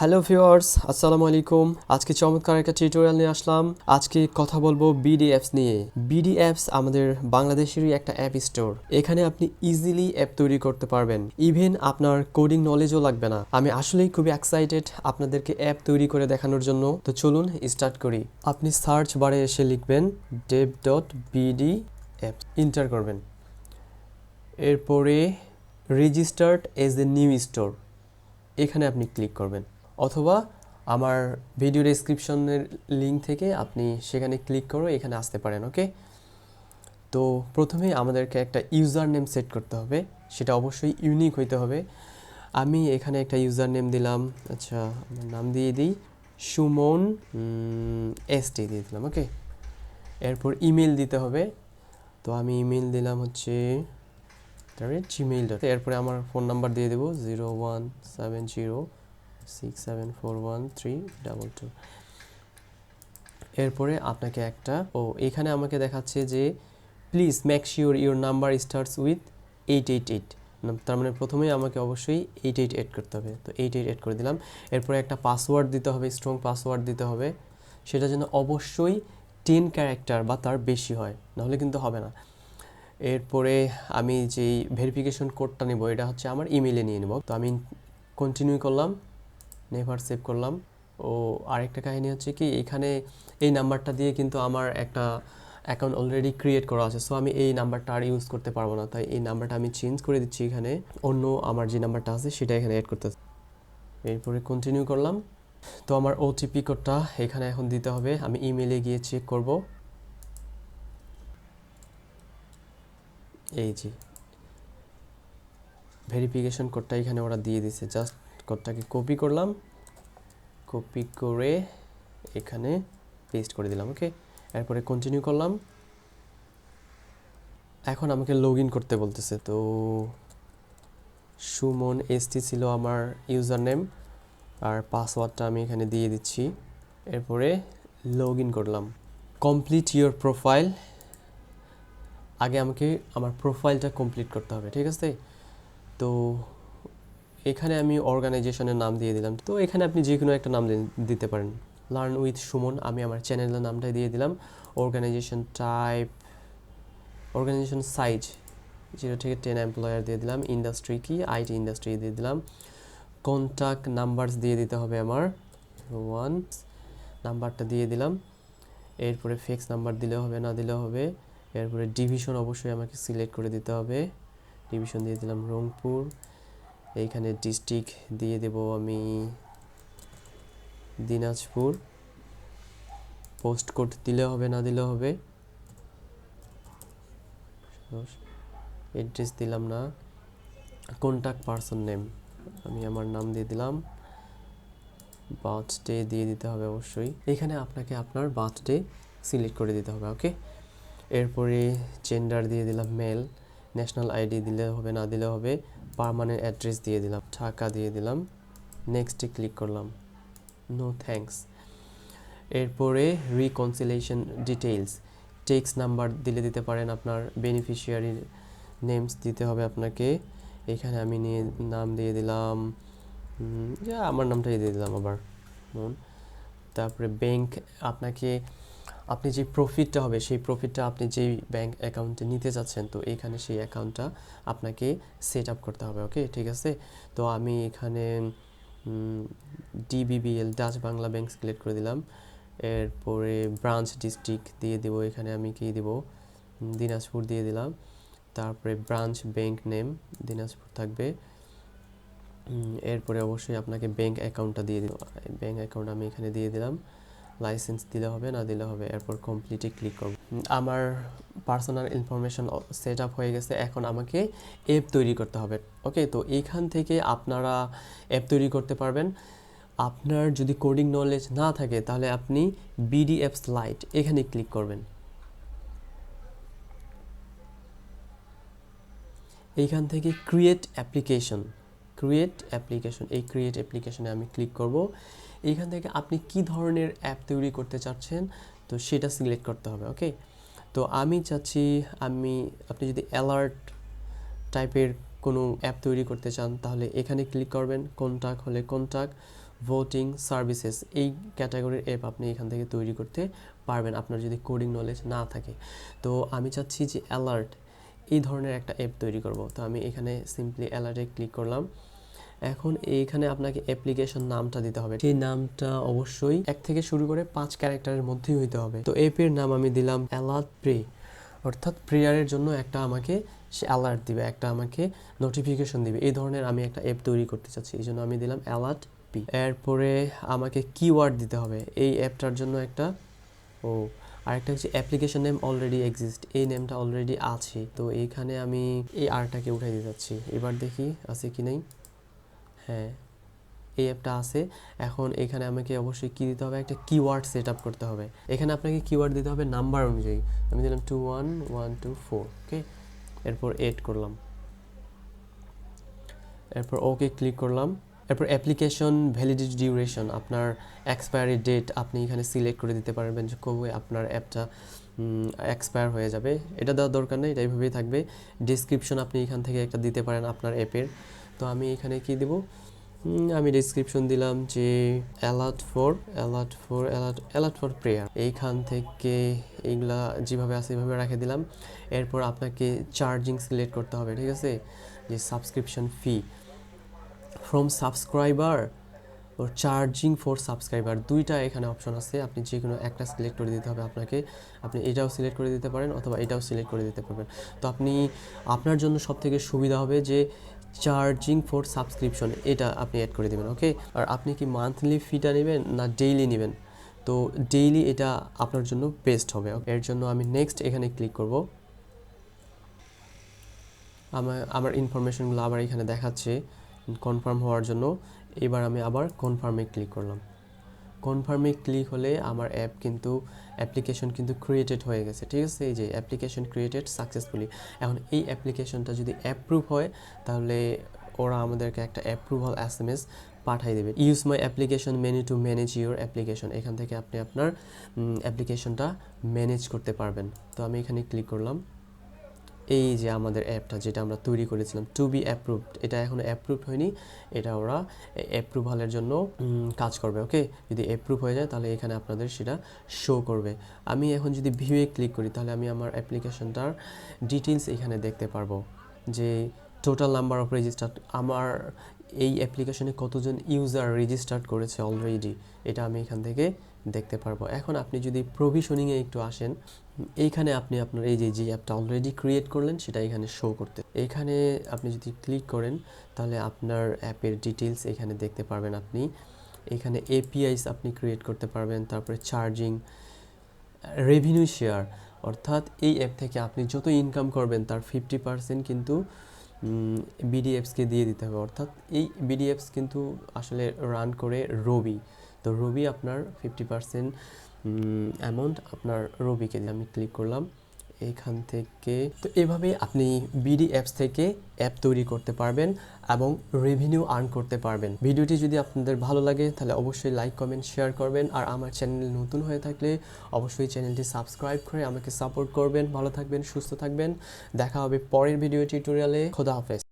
Hello viewers, আসসালামু আলাইকুম। আজকে চমৎকার একটা টিউটোরিয়াল নিয়ে আসলাম। আজকে কথা বলবো Bdapps নিয়ে। Bdapps আমাদের বাংলাদেশেরই একটা অ্যাপ স্টোর। এখানে আপনি ইজিলি অ্যাপ তৈরি করতে পারবেন। ইভেন আপনার কোডিং নলেজও লাগবে না। আমি আসলেই খুবই এক্সাইটেড আপনাদেরকে অ্যাপ তৈরি করে দেখানোর জন্য। তো চলুন স্টার্ট করি। আপনি সার্চ বারে এসে লিখবেন dev.bdapps, এন্টার করবেন। এরপরে registered as a new store, এখানে আপনি ক্লিক করবেন, অথবা আমার ভিডিও ডেসক্রিপশনের লিঙ্ক থেকে আপনি সেখানে ক্লিক করে এখানে আসতে পারেন। ওকে, তো প্রথমে আমাদেরকে একটা ইউজার নেম সেট করতে হবে, সেটা অবশ্যই ইউনিক হইতে হবে। আমি এখানে একটা ইউজার নেম দিলাম, আচ্ছা আমার নাম দিয়ে দিই সুমন এসটি দিয়ে দিলাম। ওকে, এরপর ইমেল দিতে হবে, তো আমি ইমেল দিলাম হচ্ছে gmail. এরপরে আমার ফোন নাম্বার দিয়ে দেবো 017067413222। এরপরে আপনাকে একটা এখানে আমাকে দেখাচ্ছে যে please make sure your number starts with 888, তার মানে প্রথমেই আমাকে অবশ্যই 888 করতে হবে। তো 888 করে দিলাম। এরপরে একটা পাসওয়ার্ড দিতে হবে, স্ট্রং পাসওয়ার্ড দিতে হবে, সেটা যেন অবশ্যই 10 ক্যারেক্টার বা তার বেশি হয়, নাহলে কিন্তু হবে না। এরপরে আমি যেই ভেরিফিকেশন কোডটা নেব এটা হচ্ছে আমার ইমেইলে নিয়ে নেব। তো আমি কন্টিনিউ করলাম, নেভার সেভ করলাম। আরেকটা কাহিনী হচ্ছে কি, এখানে এই নাম্বারটা দিয়ে কিন্তু আমার একটা অ্যাকাউন্ট অলরেডি ক্রিয়েট করা আছে, সো আমি এই নাম্বারটা আর ইউজ করতে পারবো না। তাই এই নাম্বারটা আমি চেঞ্জ করে দিচ্ছি, এখানে অন্য আমার যে নাম্বারটা আছে সেটা এখানে অ্যাড করতে। এরপরে কন্টিনিউ করলাম। তো আমার ওটিপি কোডটা এখানে এখন দিতে হবে, আমি ইমেইলে গিয়ে চেক করব। এই যে ভেরিফিকেশন কোডটা এখানে ওরা দিয়ে দিছে, জাস্ট কোডটাকে কপি করলাম, কপি করে এখানে পেস্ট করে দিলাম। ওকে, এরপরে কন্টিনিউ করলাম। এখন আমাকে লগ ইন করতে বলতেছে। তো সুমন এসটি ছিল আমার ইউজার নেম, আর পাসওয়ার্ডটা আমি এখানে দিয়ে দিচ্ছি। এরপরে লগ ইন করলাম। কমপ্লিট ইউর প্রোফাইল, আগে আমাকে আমার প্রোফাইলটা কমপ্লিট করতে হবে, ঠিক আছে? তো এখানে আমি অর্গানাইজেশনের নাম দিয়ে দিলাম। তো এখানে আপনি যে কোনো একটা নাম দিতে পারেন, লার্ন উইথ সুমন, আমি আমার চ্যানেলের নামটাই দিয়ে দিলাম। অর্গানাইজেশন টাইপ, অর্গানাইজেশন সাইজ 0 থেকে 10 এমপ্লয়ার দিয়ে দিলাম। ইন্ডাস্ট্রি কি, আইটি ইন্ডাস্ট্রি দিয়ে দিলাম। কন্ট্যাক্ট নাম্বারস দিয়ে দিতে হবে আমার 1 নাম্বারটা দিয়ে দিলাম। এরপরে ফিক্স নাম্বার দিলে হবে, না দিলে হবে। এরপরে ডিভিশন অবশ্যই আমাকে সিলেক্ট করে দিতে হবে, ডিভিশন দিয়ে দিলাম রংপুর। এইখানে ডিস্ট্রিক্ট দিয়ে দেব আমি দিনাজপুর। পোস্ট কোড দিলে হবে, না দিলে হবে। অ্যাড্রেস দিলাম না। কন্ট্যাক্ট পারসন নেম আমি আমার নাম দিয়ে দিলাম। বার্থডে দিয়ে দিতে হবে অবশ্যই, এখানে আপনাকে আপনার বার্থডে সিলেক্ট করে দিতে হবে। ওকে, এরপরে জেন্ডার দিয়ে দিলাম মেল। ন্যাশনাল আইডি দিলে হবে, না দিলে হবে। পার্মানেন্ট অ্যাড্রেস দিয়ে দিলাম ঢাকা দিয়ে দিলাম। নেক্সটে ক্লিক করলাম, নো থ্যাঙ্কস। এরপরে রিকনসিলেশন ডিটেইলস, টেক্সট নাম্বার দিলে দিতে পারেন, আপনার বেনিফিশিয়ারির নেমস দিতে হবে আপনাকে। এখানে আমি নাম দিয়ে দিলাম, আমার নামটাই দিয়ে দিলাম আবার মন। তারপরে ব্যাংক, আপনি যে প্রফিটটা হবে সেই প্রফিটটা আপনি যেই ব্যাংক অ্যাকাউন্টে নিতে যাচ্ছেন, তো এইখানে সেই অ্যাকাউন্টটা আপনাকে সেট আপ করতে হবে। ওকে, ঠিক আছে। তো আমি এখানে DBBL Dutch Bangla bank select করে দিলাম। এরপরে ব্রাঞ্চ ডিস্ট্রিক্ট দিয়ে দেবো, এখানে আমি কি দেব, দিনাজপুর দিয়ে দিলাম। তারপরে ব্রাঞ্চ ব্যাংক নেম দিনাজপুর থাকবে। এরপরে অবশ্যই আপনাকে ব্যাংক অ্যাকাউন্টটা দিয়ে দিলাম, ব্যাংক অ্যাকাউন্ট আমি এখানে দিয়ে দিলাম। লাইসেন্স দিলে হবে, না দিলে হবে। এরপর কমপ্লিটে ক্লিক করব। আমার পার্সোনাল ইনফরমেশন সেট আপ হয়ে গেছে, এখন আমাকে অ্যাপ তৈরি করতে হবে। ওকে, তো এইখান থেকে আপনারা অ্যাপ তৈরি করতে পারবেন। আপনার যদি কোডিং নলেজ না থাকে তাহলে আপনি Bdapps লাইট এখানে ক্লিক করবেন। এইখান থেকে ক্রিয়েট অ্যাপ্লিকেশন, এই ক্রিয়েট অ্যাপ্লিকেশনে আমি ক্লিক করব। এইখান থেকে আপনি কি ধরনের অ্যাপ তৈরি করতে চাচ্ছেন তো সেটা সিলেক্ট করতে হবে। ওকে, তো আমি চাচ্ছি আপনি যদি অ্যালার্ট টাইপের কোনো অ্যাপ তৈরি করতে চান তাহলে এখানে ক্লিক করবেন। কন্ট্যাক্ট হলে কন্ট্যাক্ট, ভোটিং সার্ভিসেস, এই ক্যাটাগরির অ্যাপ আপনি এখান থেকে তৈরি করতে পারবেন আপনার যদি কোডিং নলেজ না থাকে। তো আমি চাচ্ছি যে অ্যালার্ট এই ধরনের একটা অ্যাপ তৈরি করব। তো আমি এখানে সিম্পলি অ্যালার্টে ক্লিক করলাম। এখন এইখানে আপনাকে অ্যাপ্লিকেশন নামটা দিতে হবে, সেই নামটা অবশ্যই 1 থেকে শুরু করে 5 ক্যারেক্টারের মধ্যেই হইতে হবে। তো অ্যাপের নাম আমি দিলাম অ্যালার্ট প্রে, অর্থাৎ প্রেয়ারের জন্য একটা আমাকে সে অ্যালার্ট দিবে, একটা আমাকে নোটিফিকেশন দিবে, এই ধরনের আমি একটা অ্যাপ তৈরি করতে চাচ্ছি, এই জন্য আমি দিলাম অ্যালার্ট পি। এরপরে আমাকে কিওয়ার্ড দিতে হবে এই অ্যাপটার জন্য একটা, আরেকটা হচ্ছে অ্যাপ্লিকেশন নেম অলরেডি এক্সিস্ট, এই নেমটা অলরেডি আছে। তো এইখানে আমি এই আরটাকে উঠাই দিতে চাচ্ছি, এবার দেখি আছে কি নেই। হ্যাঁ, এই অ্যাপটা আছে। এখন এখানে আমাকে অবশ্যই কী দিতে হবে, একটা কিওয়ার্ড সেট আপ করতে হবে। এখানে আপনাকে কিওয়ার্ড দিতে হবে নাম্বার অনুযায়ী, আমি দিলাম 21124, ওকে। এরপর এড করলাম, এরপর ওকে ক্লিক করলাম। এরপর অ্যাপ্লিকেশন ভ্যালিডিটি ডিউরেশন, আপনার এক্সপায়ারি ডেট আপনি এখানে সিলেক্ট করে দিতে পারবেন যে কবে আপনার অ্যাপটা এক্সপায়ার হয়ে যাবে, এটা দেওয়ার দরকার নেই, এটা এইভাবেই থাকবে। ডিসক্রিপশন আপনি এখান থেকে একটা দিতে পারেন আপনার অ্যাপের। তো আমি এখানে কি দেব, আমি ডিসক্রিপশন দিলাম যে অ্যালার্ট ফর প্রেয়ার, এইখান থেকে এইগুলা যেভাবে আছে এইভাবে রেখে দিলাম। এরপর আপনাকে চার্জিং সিলেক্ট করতে হবে, ঠিক আছে, যে সাবস্ক্রিপশন ফি ফ্রম সাবস্ক্রাইবার ও চার্জিং ফর সাবস্ক্রাইবার, দুইটা এখানে অপশন আছে, আপনি যে কোনো একটা সিলেক্ট করে দিতে হবে আপনাকে। আপনি এটাও সিলেক্ট করে দিতে পারেন অথবা এটাও সিলেক্ট করে দিতে পারবেন। তো আপনি আপনার জন্য সবথেকে সুবিধা হবে যে চার্জিং ফর সাবস্ক্রিপশন, এটা আপনি অ্যাড করে দেবেন, ওকে। আর আপনি কি মান্থলি ফিটা নেবেন না ডেইলি নেবেন, তো ডেইলি এটা আপনার জন্য বেস্ট হবে। এর জন্য আমি নেক্সট এখানে ক্লিক করব। আমার ইনফরমেশনগুলো আবার এখানে দেখাচ্ছে কনফার্ম হওয়ার জন্য। এবার আমি আবার কনফার্মে ক্লিক করলাম। কনফার্মে ক্লিক হলে আমার অ্যাপ্লিকেশন কিন্তু ক্রিয়েটেড হয়ে গেছে, ঠিক আছে, এই যে অ্যাপ্লিকেশন ক্রিয়েটেড সাকসেসফুলি। এখন এই অ্যাপ্লিকেশনটা যদি অ্যাপ্রুভ হয় তাহলে ওরা আমাদেরকে একটা অ্যাপ্রুভাল SMS পাঠিয়ে দেবে। Use my application menu to manage your application, এখান থেকে আপনি আপনার অ্যাপ্লিকেশনটা ম্যানেজ করতে পারবেন। তো আমি এখানে ক্লিক করলাম। এই যে আমাদের অ্যাপটা যেটা আমরা তৈরি করেছিলাম টু বি অ্যাপ্রুভড, এটা এখনও অ্যাপ্রুভড হয়নি, এটা ওরা অ্যাপ্রুভালের জন্য কাজ করবে, ওকে। যদি অ্যাপ্রুভ হয়ে যায় তাহলে এখানে আপনাদের সেটা শো করবে। আমি এখন যদি ভিউয়ে ক্লিক করি তাহলে আমি আমার অ্যাপ্লিকেশনটার ডিটেলস এখানে দেখতে পারবো, যে টোটাল নাম্বার অফ রেজিস্টার্ড, আমার এই অ্যাপ্লিকেশনে কতজন ইউজার রেজিস্টার্ড করেছে অলরেডি, এটা আমি এখান থেকে দেখতে পারবো। এখন আপনি যদি প্রভিশনিংয়ে একটু আসেন, এইখানে আপনি আপনার এই যে অ্যাপটা অলরেডি ক্রিয়েট করলেন সেটা এখানে শো করতে, এখানে আপনি যদি ক্লিক করেন তাহলে আপনার অ্যাপের ডিটেলস এখানে দেখতে পারবেন। আপনি এখানে APIs আপনি ক্রিয়েট করতে পারবেন, তারপরে চার্জিং, রেভিনিউ শেয়ার, অর্থাৎ এই অ্যাপ থেকে আপনি যত ইনকাম করবেন তার 50% কিন্তু Bdapps-কে দিয়ে দিতে হবে, অর্থাৎ এই Bdapps কিন্তু আসলে রান করে রবি, তো রবি আপনার 50% অ্যামাউন্ট আপনার রবিকে দিয়ে। আমি ক্লিক করলাম এখান থেকে। তো এভাবে আপনি Bdapps থেকে অ্যাপ তৈরি করতে পারবেন এবং রেভিনিউ আর্ন করতে পারবেন। ভিডিওটি যদি আপনাদের ভালো লাগে তাহলে অবশ্যই লাইক, কমেন্ট, শেয়ার করবেন। আর আমার চ্যানেল নতুন হয়ে থাকলে অবশ্যই চ্যানেলটি সাবস্ক্রাইব করে আমাকে সাপোর্ট করবেন। ভালো থাকবেন, সুস্থ থাকবেন, দেখা হবে পরের ভিডিও টিউটোরিয়ালে। খোদা হাফেজ।